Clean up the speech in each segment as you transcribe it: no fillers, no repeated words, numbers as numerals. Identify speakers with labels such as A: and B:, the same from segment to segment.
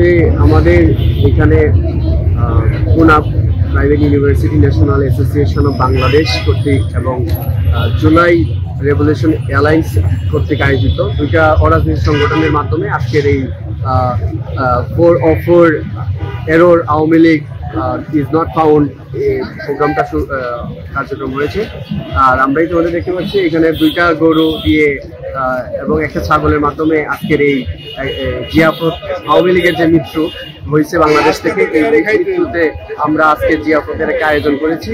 A: আসলে আমাদের এখানে পুনা private university national association of Bangladesh কর্তৃক এবং জুলাই রেভলিউশন অ্যালায়েন্স কর্তৃক আয়োজিত দুইটা অরাজনৈতিক সংগঠনের মাধ্যমে আজকের এই 404 error Awami League is not found এই প্রোগ্রামটা কার্যক্রম হয়েছে। আর আমরা ইতিমধ্যে দেখতে পাচ্ছি এখানে দুইটা গরু দিয়ে এবং একটা ছাগলের মাধ্যমে আজকের এই জিয়াফত আওয়ামী লীগের যে মৃত্যু হয়েছে বাংলাদেশ থেকে, এই মৃত্যুতে আমরা আজকে জিয়াফতের একটা আয়োজন করেছি।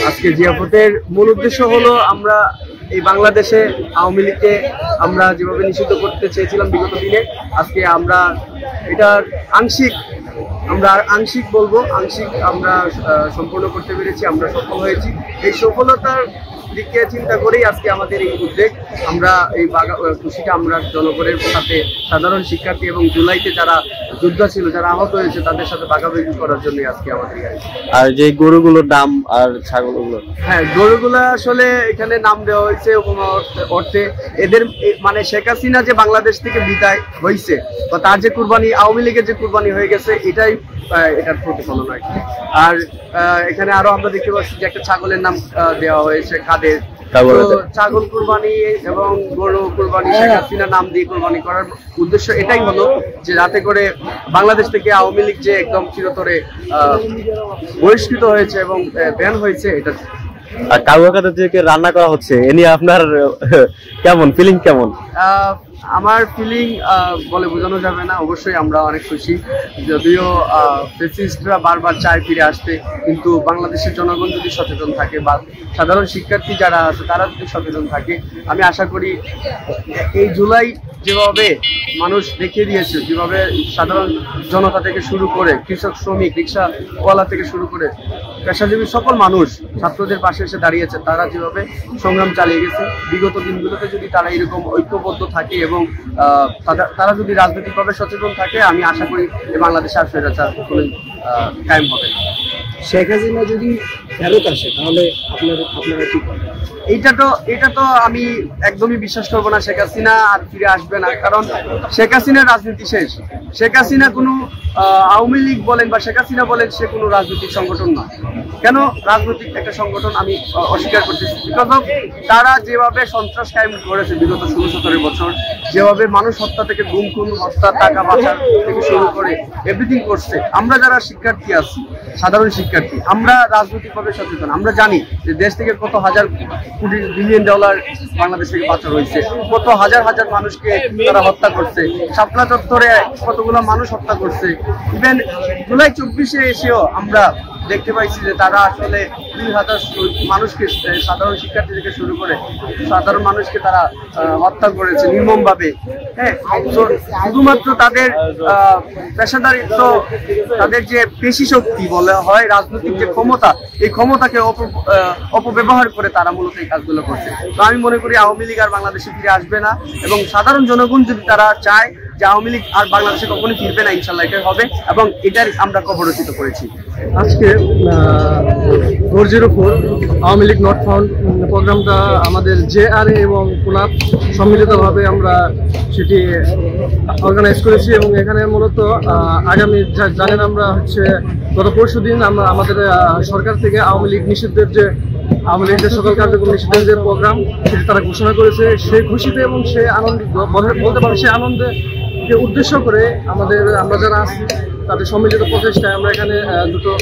A: আজকে জিয়াফতের মূল উদ্দেশ্য হলো আমরা এই বাংলাদেশে আওয়ামী লীগকে আমরা যেভাবে নিষিদ্ধ করতে চেয়েছিলাম বিগত দিনে, আজকে আমরা এটার আংশিক বলবো, আংশিক আমরা সম্পূর্ণ করতে পেরেছি, আমরা সফল হয়েছি। এই সফলতার দিকে চিন্তা করেই আজকে আমাদের এই উদ্যোগ। আমরা এই খুশিটা আমরা জনগণের সাথে, সাধারণ শিক্ষার্থী এবং জুলাইতে যারা যোদ্ধা ছিল, যারা আহত হয়েছে তাদের সাথে ভাগাভাগি করার জন্য আজকে আমাদের।
B: আর যে গরুগুলোর দাম আর ছাগলগুলো,
A: হ্যাঁ গরুগুলো আসলে এখানে নাম দেওয়া হয়েছে উপমা অর্থে। এদের মানে শেখ হাসিনা যে বাংলাদেশ থেকে বিদায় হয়েছে বা তার যে কুরবানি, আওয়ামী লীগের যে কুরবানি হয়ে গেছে, এটাই এটার প্রতিফলন হয়। আর এখানে আরো আমরা দেখতে পাচ্ছি যে একটা ছাগলের নাম দেওয়া হয়েছে কাদের। ছাগল কুরবানি এবং গরু কুরবানি শেখ হাসিনা নাম দিয়ে কুরবানি করার উদ্দেশ্য এটাই হলো যে যাতে করে বাংলাদেশ থেকে আওয়ামী লীগ যে একদম চিরতরে বহিষ্কৃত হয়েছে এবং ব্যান হয়েছে এটা।
B: আর কাউয়াকাটা থেকে রান্না করা হচ্ছে, এ নিয়ে আপনার কেমন ফিলিং কেমন?
A: আমার ফিলিং বলে বোঝানো যাবে না। অবশ্যই আমরা অনেক খুশি, যদিও ফ্যাসিস্টরা বারবার চায় ফিরে আসতে, কিন্তু বাংলাদেশের জনগণ যদি সচেতন থাকে বা সাধারণ শিক্ষার্থী যারা আছে তারা যদি সচেতন থাকে, আমি আশা করি এই জুলাই যেভাবে মানুষ দেখিয়ে দিয়েছে, যেভাবে সাধারণ জনতা থেকে শুরু করে কৃষক, শ্রমিক, রিক্সাওয়ালা থেকে শুরু করে পেশাজীবী সকল মানুষ ছাত্রদের পাশে এসে দাঁড়িয়েছে, তারা যেভাবে সংগ্রাম চালিয়ে গেছে বিগত দিনগুলোতে, যদি তারা এরকম ঐক্যবদ্ধ থাকে এবং তারা যদি রাজনৈতিকভাবে সচেতন থাকে, আমি আশা করি যে বাংলাদেশে আর স্বৈরাচার কায়েম হবে।
C: শেখ হাসিনা যদি ফেরত আসে তাহলে আপনারা কি করেন?
A: এটা তো আমি একদমই বিশ্বাস করবো না শেখ হাসিনা আর ফিরে আসবে না, কারণ শেখ হাসিনার রাজনীতি শেষ। শেখ হাসিনা কোনো আওয়ামী লীগ বলেন বা শেখ হাসিনা বলেন, সে কোনো রাজনৈতিক সংগঠন না। কেন রাজনৈতিক একটা সংগঠন আমি অস্বীকার করতেছি, বিকজ অফ তারা যেভাবে সন্ত্রাস কায়েম করেছে বিগত 16-17 বছর, যেভাবে মানুষ হত্যা থেকে গুম খুন, হত্যা, টাকা পাচার থেকে শুরু করে এভরিথিং করছে। আমরা যারা শিক্ষার্থী আছি, সাধারণ শিক্ষার্থী, আমরা রাজনৈতিকভাবে সচেতন। আমরা জানি যে দেশ থেকে কত হাজার কোটি বিলিয়ন ডলার বাংলাদেশ থেকে পাচার হয়েছে, কত হাজার হাজার মানুষকে তারা হত্যা করছে, শাপলা চত্বরে কতগুলো মানুষ হত্যা করছে। ইভেন জুলাই 24-এ এসেও আমরা দেখতে পাইছি যে তারা আসলে 2000 মানুষকে, সাধারণ শিক্ষার্থী থেকে শুরু করে সাধারণ মানুষকে তারা হত্যা করেছে নির্মমভাবে। হ্যাঁ, শুধুমাত্র তাদের পেশাদারিত্ব, তাদের যে পেশি শক্তি বলা হয়, রাজনৈতিক যে ক্ষমতা, এই ক্ষমতাকে অপব্যবহার করে তারা মূলত এই কাজগুলো করছে। তো আমি মনে করি আওয়ামী লীগ আর বাংলাদেশে ফিরে আসবে না, এবং সাধারণ জনগণ যদি তারা চায় যে আওয়ামী লীগ আর বাংলাদেশে কখনোই ফিরবে না, ইনশাল্লাহ এটাই হবে, এবং এটার আমরা কবরচিত করেছি।
C: আজকে 404 আওয়ামী লীগ নট ফাউন্ড প্রোগ্রামটা আমাদের JRA এবং পুনাপ সম্মিলিতভাবে আমরা সেটি অর্গানাইজ করেছি, এবং এখানে মূলত আগামী জানেন আমরা গত পরশু দিন আমরা আমাদের সরকার থেকে আওয়ামী লীগ নিষিদ্ধের যে আওয়ামী লীগের সকল কার্যক্রম নিষিদ্ধের যে প্রোগ্রাম, সেটি তারা ঘোষণা করেছে। সেই খুশিতে এবং সেই আনন্দিত বলতে পারে, সেই আনন্দে উদ্দেশ্য করে আমরা যারা আছি তাদের সম্মিলিত প্রচেষ্টায় আমরা এখানে দুটো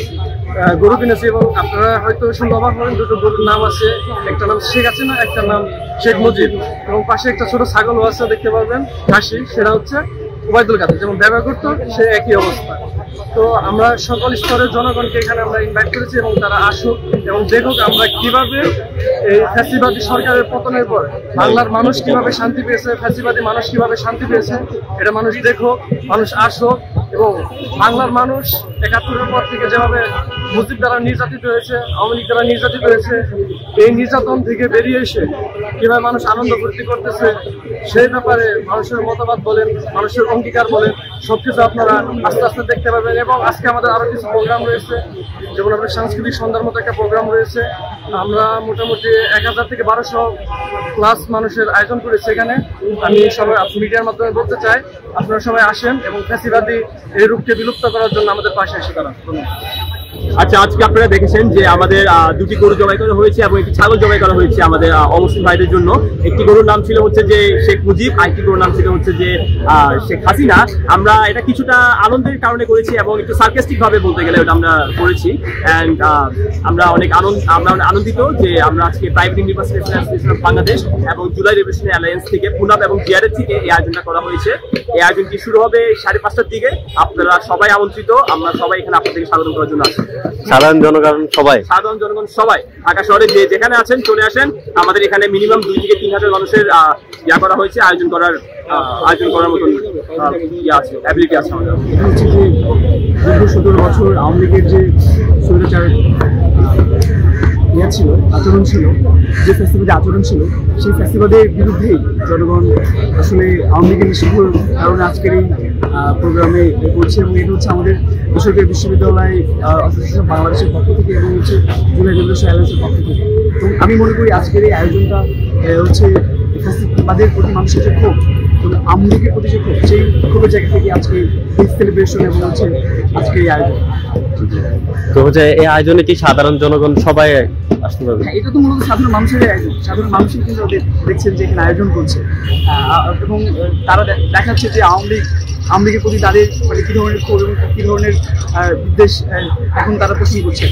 C: গরু কিনেছি, এবং আপনারা হয়তো শুনতে অবাক হবেন, দুটো গরুর নাম আছে, একটা নাম শেখ হাসিনা, একটা নাম শেখ মুজিব, এবং পাশে একটা ছোট ছাগলও আছে দেখতে পারবেন, খাসি, সেটা হচ্ছে ওবায়দুল কাদের, যেমন ব্যবহার করতো সে একই অবস্থা। তো আমরা সকল স্তরের জনগণকে এখানে আমরা ইনভাইট করেছি, এবং তারা আসুক এবং দেখুক আমরা কিভাবে এই ফ্যাসিবাদী সরকারের পতনের পর বাংলার মানুষ কিভাবে শান্তি পেয়েছে, ফ্যাসিবাদী মানুষ কিভাবে শান্তি পেয়েছে, এটা মানুষ দেখুক, মানুষ আসুক, এবং বাংলার মানুষ 71-এর পর থেকে যেভাবে মুজিব দ্বারা নির্যাতিত হয়েছে, আওয়ামী লীগ দ্বারা নির্যাতিত হয়েছে, এই নির্যাতন থেকে বেরিয়ে এসে কিভাবে মানুষ আনন্দ ফুর্তি করতেছে সেই ব্যাপারে মানুষের মতামত বলেন, মানুষের অঙ্গীকার বলেন, সবকিছু আপনারা আস্তে আস্তে দেখতে পাবেন। এবং আজকে আমাদের আরো কিছু প্রোগ্রাম রয়েছে, যেমন আমাদের সাংস্কৃতিক সন্ধ্যার মতো একটা প্রোগ্রাম রয়েছে। আমরা মোটামুটি 1000 থেকে 1200 প্লাস মানুষের আয়োজন করেছি এখানে। আমি সবাই মিডিয়ার মাধ্যমে বলতে চাই, আপনারা সবাই আসেন এবং ফ্যাসিবাদী এই রূপকে বিলুপ্ত করার জন্য আমাদের পাশে এসে দাঁড়ান।
D: আচ্ছা, আজকে আপনারা দেখেছেন যে আমাদের দুটি গরু জবাই করা হয়েছে এবং একটি ছাগল জবাই করা হয়েছে আমাদের অমুসলিম ভাইদের জন্য। একটি গরুর নাম ছিল হচ্ছে যে শেখ মুজিব, আরেকটি গরুর নাম ছিল হচ্ছে যে শেখ হাসিনা। আমরা এটা কিছুটা আনন্দের কারণে করেছি এবং একটু সার্কাস্টিক ভাবে বলতে গেলে ওটা আমরা করেছি। অ্যান্ড আমরা অনেক আনন্দিত যে আমরা আজকে private university association of Bangladesh এবং জুলাই রেভলিউশনারি অ্যালায়েন্স থেকে পুনাব এবং জিআরএ থেকে এই আয়োজনটা করা হয়েছে। এই আয়োজনটি শুরু হবে 5:30টার দিকে। আপনারা সবাই আমন্ত্রিত, আমরা সবাই এখানে আপনাদেরকে স্বাগত করার জন্য আসছি।
B: সাধারণ জনগণ সবাই
D: ঢাকা শহরে যেখানে আছেন চলে আসেন। আমাদের এখানে মিনিমাম 2 থেকে 3,000 মানুষের করা হয়েছে, আয়োজন করার মতন আছে, অ্যাবিলিটি আছে আমাদের।
C: এটা হচ্ছে যে দীর্ঘ 17 বছর আওয়ামী লীগের যে স্বৈরাচার ছিল, আচরণ ছিল, যে ফেস্টিভ্যালে আচরণ ছিল, সেই ফেস্টিভ্যালের বিরুদ্ধেই জনগণ আসলে আওয়ামী লীগের নিষিদ্ধর কারণে আজকের এই প্রোগ্রামে করছে। এবং এটা হচ্ছে আমাদের বেসরকারি বিশ্ববিদ্যালয় অ্যাসোসিয়েশন বাংলাদেশের পক্ষ থেকে এবং হচ্ছে জুলাই রেভলিউশনারি অ্যালায়েন্সের পক্ষ থেকে। এবং আমি মনে করি আজকের এই আয়োজনটা হচ্ছে ফেস্টিভ্যালের প্রতি মানুষের যে ক্ষোভ, আওয়ামী লীগের প্রতি যে ক্ষোভ, সেই ক্ষোভের জায়গা থেকে আজকে এই সেলিব্রেশন এবং হচ্ছে আজকে এই আয়োজন।
B: তো হচ্ছে এই আয়োজনে কি সাধারণ জনগণ সবাই আসতে পারবে?
C: এটা তো মূলত সাধারণ মানুষের আয়োজন, সাধারণ মানুষই কিন্তু দেখছেন যে এখানে আয়োজন করছে এবং তারা দেখাচ্ছে যে আওয়ামী লীগের প্রতি তাদের মানে কী ধরনের ক্ষোভ এবং কী ধরনের বিদ্বেষ এখন তারা পোষণ করছে।